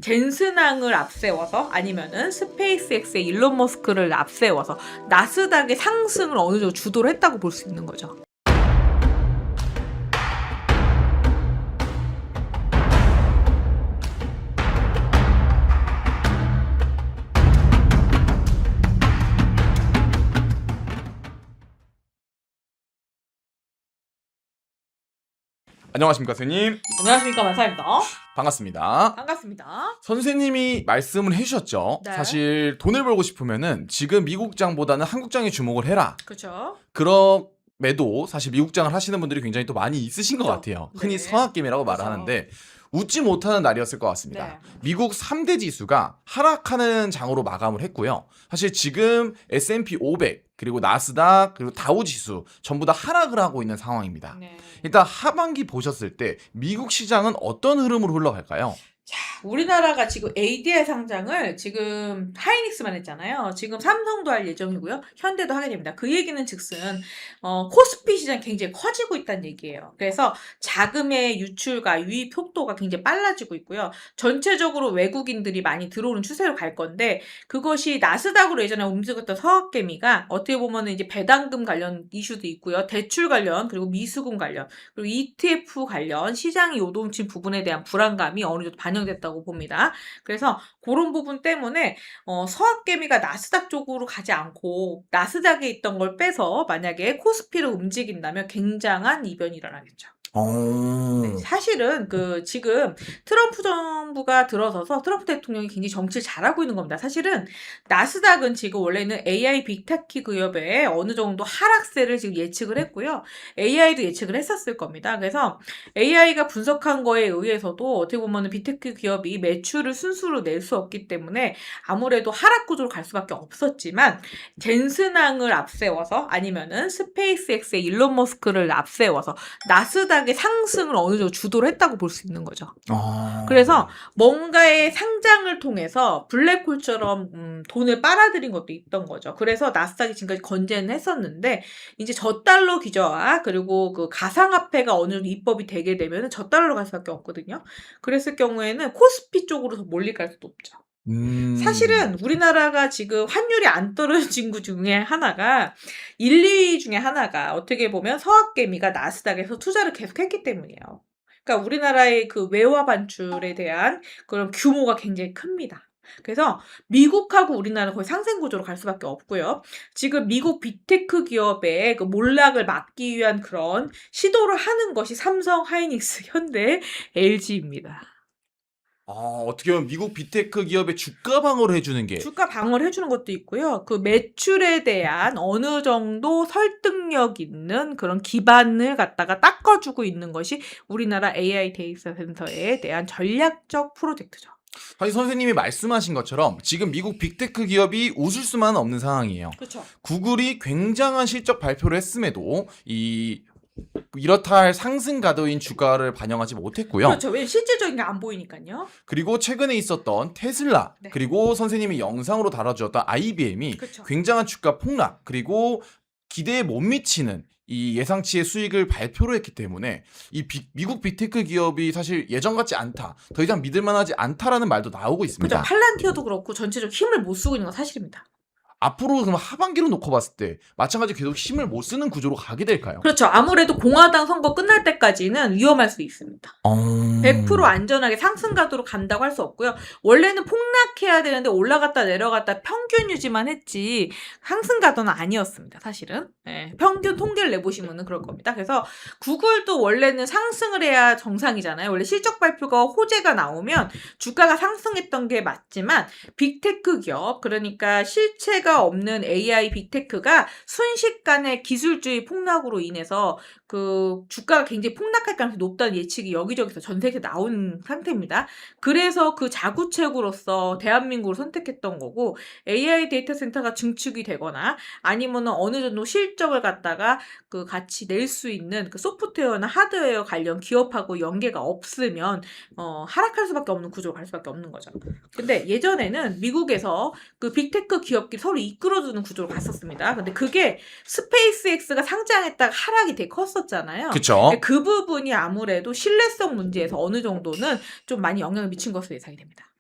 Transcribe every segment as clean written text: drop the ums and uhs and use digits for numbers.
젠슨항을 앞세워서 아니면은 스페이스X의 일론 머스크를 앞세워서 나스닥의 상승을 어느 정도 주도를 했다고 볼 수 있는 거죠. 안녕하십니까 선생님. 안녕하십니까, 만사입니다. 반갑습니다. 반갑습니다. 선생님이 말씀을 해주셨죠. 네. 사실 돈을 벌고 싶으면은 지금 미국장보다는 한국장에 주목을 해라. 그렇죠. 그럼에도 사실 미국장을 하시는 분들이 굉장히 또 많이 있으신 것 그렇죠. 같아요. 네. 흔히 성악겜이라고 그렇죠. 말하는데 웃지 못하는 날이었을 것 같습니다. 네. 미국 3대 지수가 하락하는 장으로 마감을 했고요. 사실 지금 S&P 500 그리고 나스닥 그리고 다우 지수 전부 다 하락을 하고 있는 상황입니다. 네. 일단 하반기 보셨을 때 미국 시장은 어떤 흐름으로 흘러갈까요? 자, 우리나라가 지금 ADR 상장을 지금 하이닉스만 했잖아요. 지금 삼성도 할 예정이고요. 현대도 하게 됩니다. 그 얘기는 즉슨 코스피 시장이 굉장히 커지고 있다는 얘기예요. 그래서 자금의 유출과 유입 속도가 굉장히 빨라지고 있고요. 전체적으로 외국인들이 많이 들어오는 추세로 갈 건데 그것이 나스닥으로 예전에 움직였던 서학개미가 어떻게 보면 이제 배당금 관련 이슈도 있고요. 대출 관련 그리고 미수금 관련 그리고 ETF 관련 시장이 요동친 부분에 대한 불안감이 어느 정도 반영됐다고 봅니다. 그래서 그런 부분 때문에 서학개미가 나스닥 쪽으로 가지 않고 나스닥에 있던 걸 빼서 만약에 코스피로 움직인다면 굉장한 이변이 일어나겠죠. 네, 사실은 지금 트럼프 정부가 들어서서 트럼프 대통령이 굉장히 정치를 잘하고 있는 겁니다. 사실은 나스닥은 지금 원래는 AI 빅테크 기업에 어느 정도 하락세를 지금 예측을 했고요. AI도 예측을 했었을 겁니다. 그래서 AI가 분석한 거에 의해서도 어떻게 보면 빅테크 기업이 매출을 순수로 낼 수 없기 때문에 아무래도 하락 구조로 갈 수밖에 없었지만 젠슨항을 앞세워서 아니면은 스페이스X의 일론 머스크를 앞세워서 나스닥의 상승을 어느 정도 주도를 했다고 볼 수 있는 거죠. 그래서 뭔가의 상장을 통해서 블랙홀처럼 돈을 빨아들인 것도 있던 거죠. 그래서 나스닥이 지금까지 건재는 했었는데 이제 저달러 기저와 그리고 그 가상화폐가 어느 정도 입법이 되게 되면 저달러로 갈 수밖에 없거든요. 그랬을 경우에는 코스피 쪽으로 더 몰릴 가능성도 높죠. 사실은 우리나라가 지금 환율이 안 떨어진 구 중에 하나가 1, 2위 중에 하나가 어떻게 보면 서학개미가 나스닥에서 투자를 계속했기 때문이에요. 그러니까 우리나라의 그 외화 반출에 대한 그런 규모가 굉장히 큽니다. 그래서 미국하고 우리나라는 거의 상생 구조로 갈 수밖에 없고요. 지금 미국 빅테크 기업의 그 몰락을 막기 위한 그런 시도를 하는 것이 삼성, 하이닉스, 현대, LG입니다. 어떻게 보면 미국 빅테크 기업의 주가 방어를 해주는 게 주가 방어를 해주는 것도 있고요. 그 매출에 대한 어느 정도 설득력 있는 그런 기반을 갖다가 닦아주고 있는 것이 우리나라 AI 데이터 센터에 대한 전략적 프로젝트죠. 사실 선생님이 말씀하신 것처럼 지금 미국 빅테크 기업이 웃을 수만은 없는 상황이에요. 그렇죠. 구글이 굉장한 실적 발표를 했음에도 이렇다 할 상승 가도인 주가를 반영하지 못했고요. 그렇죠. 왜 실질적인 게 안 보이니까요. 그리고 최근에 있었던 테슬라, 네. 그리고 선생님이 영상으로 다뤄주었던 IBM이 그렇죠. 굉장한 주가 폭락, 그리고 기대에 못 미치는 이 예상치의 수익을 발표를 했기 때문에 미국 빅테크 기업이 사실 예전 같지 않다, 더 이상 믿을 만하지 않다라는 말도 나오고 있습니다. 그렇죠. 팔란티어도 그렇고 전체적으로 힘을 못 쓰고 있는 건 사실입니다. 앞으로 그럼 하반기로 놓고 봤을 때 마찬가지로 계속 힘을 못 쓰는 구조로 가게 될까요? 그렇죠. 아무래도 공화당 선거 끝날 때까지는 위험할 수 있습니다. 100% 안전하게 상승 가도로 간다고 할 수 없고요. 원래는 폭락해야 되는데 올라갔다 내려갔다 평균 유지만 했지 상승 가도는 아니었습니다. 사실은. 네, 평균 통계를 내보시면 그럴 겁니다. 그래서 구글도 원래는 상승을 해야 정상이잖아요. 원래 실적 발표가 호재가 나오면 주가가 상승했던 게 맞지만 빅테크 기업, 그러니까 실체가 없는 AI 빅테크가 순식간에 기술주의 폭락으로 인해서 그 주가가 굉장히 폭락할 가능성이 높다는 예측이 여기저기서 전 세계에 나온 상태입니다. 그래서 그 자구책으로서 대한민국을 선택했던 거고 AI 데이터 센터가 증축이 되거나 아니면 어느 정도 실적을 갖다가 그 같이 낼 수 있는 그 소프트웨어나 하드웨어 관련 기업하고 연계가 없으면 하락할 수밖에 없는 구조로 갈 수밖에 없는 거죠. 근데 예전에는 미국에서 그 빅테크 기업끼리 서로 이끌어주는 구조로 갔었습니다. 근데 그게 스페이스X가 상장했다가 하락이 되게 컸었잖아요. 그쵸? 그 부분이 아무래도 신뢰성 문제에서 어느 정도는 좀 많이 영향을 미친 것으로 예상이 됩니다.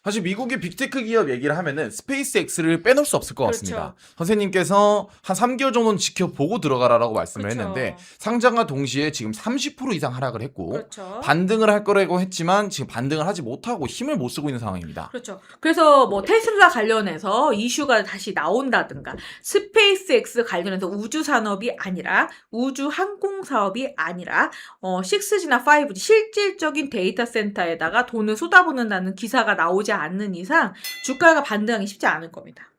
사실 미국의 빅테크 기업 얘기를 하면은 스페이스X를 빼놓을 수 없을 것 그렇죠. 같습니다. 선생님께서 한 3개월 정도는 지켜보고 들어가라라고 말씀을 그렇죠. 했는데 상장과 동시에 지금 30% 이상 하락을 했고 그렇죠. 반등을 할 거라고 했지만 지금 반등을 하지 못하고 힘을 못 쓰고 있는 상황입니다. 그렇죠. 그래서 뭐 테슬라 관련해서 이슈가 다시 나온다든가 스페이스X 관련해서 우주 산업이 아니라 우주 항공 사업이 아니라 6G나 5G 실질적인 데이터 센터에다가 돈을 쏟아붓는다는 기사가 나오지 않는 이상 주가가 반등하기 쉽지 않을 겁니다.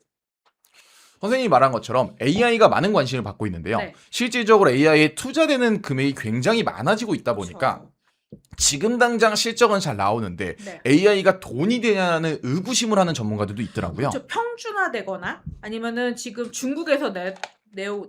선생님이 말한 것처럼 AI가 많은 관심을 받고 있는데요. 네. 실질적으로 AI에 투자되는 금액이 굉장히 많아지고 있다 보니까 그렇죠. 지금 당장 실적은 잘 나오는데 네. AI가 돈이 되냐는 의구심을 하는 전문가들도 있더라고요. 그렇죠. 평준화되거나 아니면은 지금 중국에서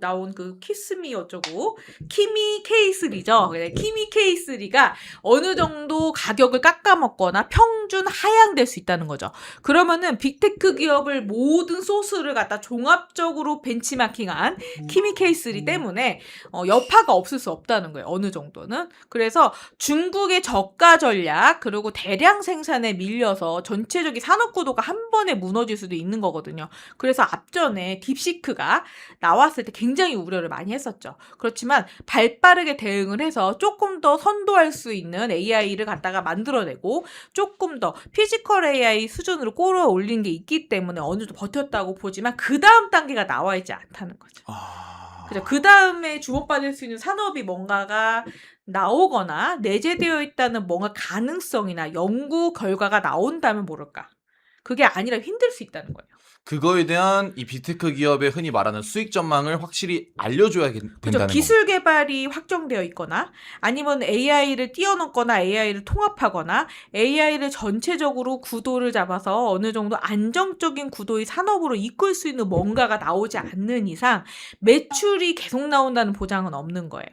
나온 그 키스미 어쩌고 키미 K3죠. 키미 K3가 어느 정도 가격을 깎아먹거나 평준 하향될 수 있다는 거죠. 그러면은 빅테크 기업을 모든 소스를 갖다 종합적으로 벤치마킹한 키미 K3 때문에 여파가 없을 수 없다는 거예요. 어느 정도는. 그래서 중국의 저가 전략 그리고 대량 생산에 밀려서 전체적인 산업 구도가 한 번에 무너질 수도 있는 거거든요. 그래서 앞전에 딥시크가 나왔을 때 굉장히 우려를 많이 했었죠. 그렇지만 발빠르게 대응을 해서 조금 더 선도할 수 있는 AI를 갖다가 만들어내고 조금 더 피지컬 AI 수준으로 끌어올린 게 있기 때문에 어느 정도 버텼다고 보지만 그 다음 단계가 나와 있지 않다는 거죠. 그죠? 그 다음에 주목받을 수 있는 산업이 뭔가가 나오거나 내재되어 있다는 뭔가 가능성이나 연구 결과가 나온다면 모를까. 그게 아니라 힘들 수 있다는 거예요. 그거에 대한 이 빅테크 기업의 흔히 말하는 수익 전망을 확실히 알려줘야 된다는 그죠. 거죠. 기술 개발이 확정되어 있거나 아니면 AI를 뛰어넘거나 AI를 통합하거나 AI를 전체적으로 구도를 잡아서 어느 정도 안정적인 구도의 산업으로 이끌 수 있는 뭔가가 나오지 않는 이상 매출이 계속 나온다는 보장은 없는 거예요.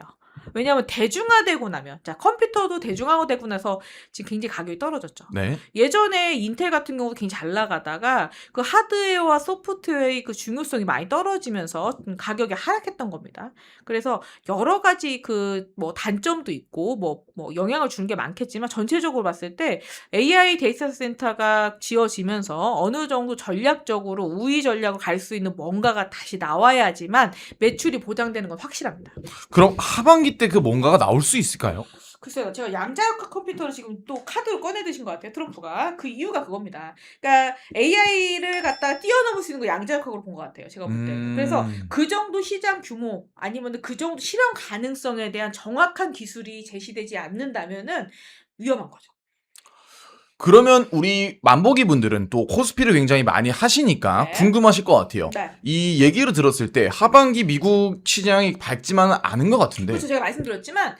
왜냐하면 대중화되고 나면 자 컴퓨터도 대중화되고 나서 지금 굉장히 가격이 떨어졌죠. 네. 예전에 인텔 같은 경우도 굉장히 잘 나가다가 그 하드웨어와 소프트웨어의 그 중요성이 많이 떨어지면서 가격이 하락했던 겁니다. 그래서 여러 가지 그 뭐 단점도 있고 뭐 영향을 주는 게 많겠지만 전체적으로 봤을 때 AI 데이터 센터가 지어지면서 어느 정도 전략적으로 우위 전략을 갈 수 있는 뭔가가 다시 나와야지만 매출이 보장되는 건 확실합니다. 그럼 하반기 때 그 뭔가가 나올 수 있을까요? 글쎄요, 제가 양자역학 컴퓨터를 지금 또 카드로 꺼내드신 것 같아요, 트럼프가. 그 이유가 그겁니다. 그러니까 AI를 갖다 뛰어넘을 수 있는 거 양자역학으로 본 것 같아요, 제가 볼 때는. 그래서 그 정도 시장 규모 아니면 그 정도 실현 가능성에 대한 정확한 기술이 제시되지 않는다면은 위험한 거죠. 그러면 우리 만보기 분들은 또 코스피를 굉장히 많이 하시니까 네. 궁금하실 것 같아요. 네. 이 얘기를 들었을 때 하반기 미국 시장이 밝지만은 않은 것 같은데. 그래서 제가 말씀드렸지만,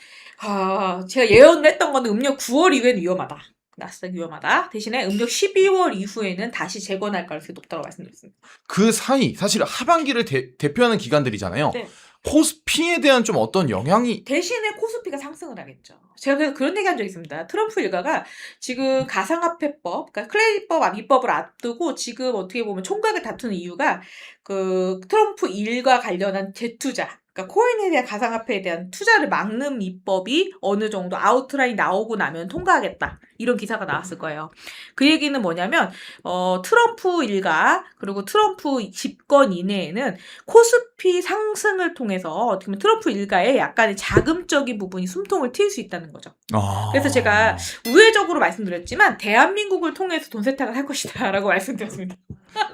제가 예언을 했던 거는 음력 9월 이후에는 위험하다. 나스닥 위험하다. 대신에 음력 12월 이후에는 다시 재건할 가능성이 높다고 말씀드렸습니다. 그 사이 사실 하반기를 대표하는 기관들이잖아요. 네. 코스피에 대한 좀 어떤 영향이 대신에 코스피가 상승을 하겠죠. 제가 그래서 그런 얘기 한 적이 있습니다. 트럼프 일가가 지금 가상화폐법, 그러니까 클레이법, 입법을 앞두고 지금 어떻게 보면 총각을 다투는 이유가 그 트럼프 일과 관련한 재투자, 그러니까 코인에 대한 가상화폐에 대한 투자를 막는 입법이 어느 정도 아웃라인 나오고 나면 통과하겠다. 이런 기사가 나왔을 거예요. 그 얘기는 뭐냐면 트럼프 일가 그리고 트럼프 집권 이내에는 코스피 상승을 통해서 어떻게 보면 트럼프 일가에 약간의 자금적인 부분이 숨통을 트일 수 있다는 거죠. 그래서 제가 우회적으로 말씀드렸지만 대한민국을 통해서 돈 세탁을 할 것이다 라고 말씀드렸습니다.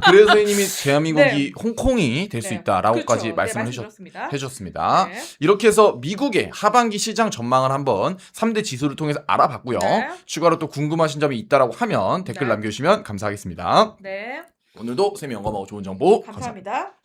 그래서 선생님이 대한민국이 네. 홍콩이 될 수 있다라고까지 그렇죠. 말씀을 말씀드렸습니다. 해주셨습니다. 네. 이렇게 해서 미국의 하반기 시장 전망을 한번 3대 지수를 통해서 알아봤고요. 네. 추가로 또 궁금하신 점이 있다라고 하면 댓글 네. 남겨주시면 감사하겠습니다. 네. 오늘도 쌤이 영감하고 좋은 정보 감사합니다.